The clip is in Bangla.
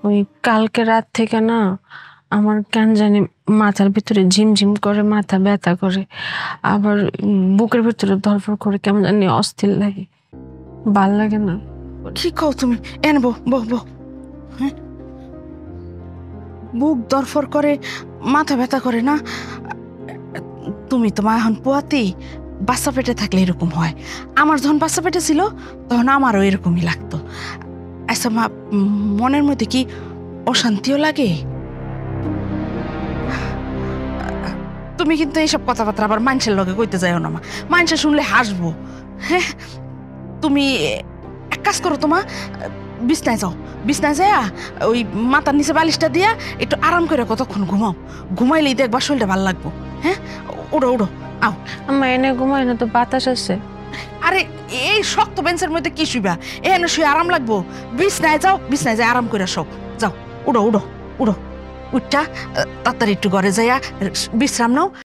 ওই কালকে রাত থেকে না আমার কেন জানি মাথার ভিতরে ঝিমঝিম করে, মাথা ব্যথা করে, আবার বুকের ভিতরে ধরফর করে, কেমন জানি অস্থির লাগে, ভাল লাগে না। কি কও তুমি? এনে বো বো বো। হ্যাঁ, বুক দরফর করে, মাথা ব্যথা করে না? তুমি তো মা এখন পোয়াতি, বাচ্চা পেটে থাকলে এরকম হয়। আমার যখন বাচ্চা পেটে ছিল তখন আমারও এরকমই লাগতো। আচ্ছা মা, মনের মধ্যে কি অশান্তিও লাগে? তুমি কিন্তু এইসব কথাবার্তা আবার মানুষের লগে কইতে যাও না মা, মানুষে শুনলে হাসবো। হ্যাঁ, তুমি এক কাজ করো, তোমা বিছনায় যাও, বিছনায় যাইয়া ওই মাথার নিচে বালিশটা দিয়া একটু আরাম করে কতক্ষণ ঘুমাও। ঘুমাইলেই দেখবা শরীরটা ভালো লাগবো। হ্যাঁ, উড়ো উড়ো, আও। আমার এনে ঘুমাই না তো, বাতাস আছে। আরে এই শক্ত বেঞ্চের মধ্যে কি শুইবা? এখানে শুয়ে আরাম লাগবো। বিছনায় যাও, বিছনায় যাই আরাম করে শোও। যাও, উড়ো উড়ো উড়ো। উঠটা তাড়াতাড়ি একটু ঘরে যাইয়া বিশ্রাম নাও।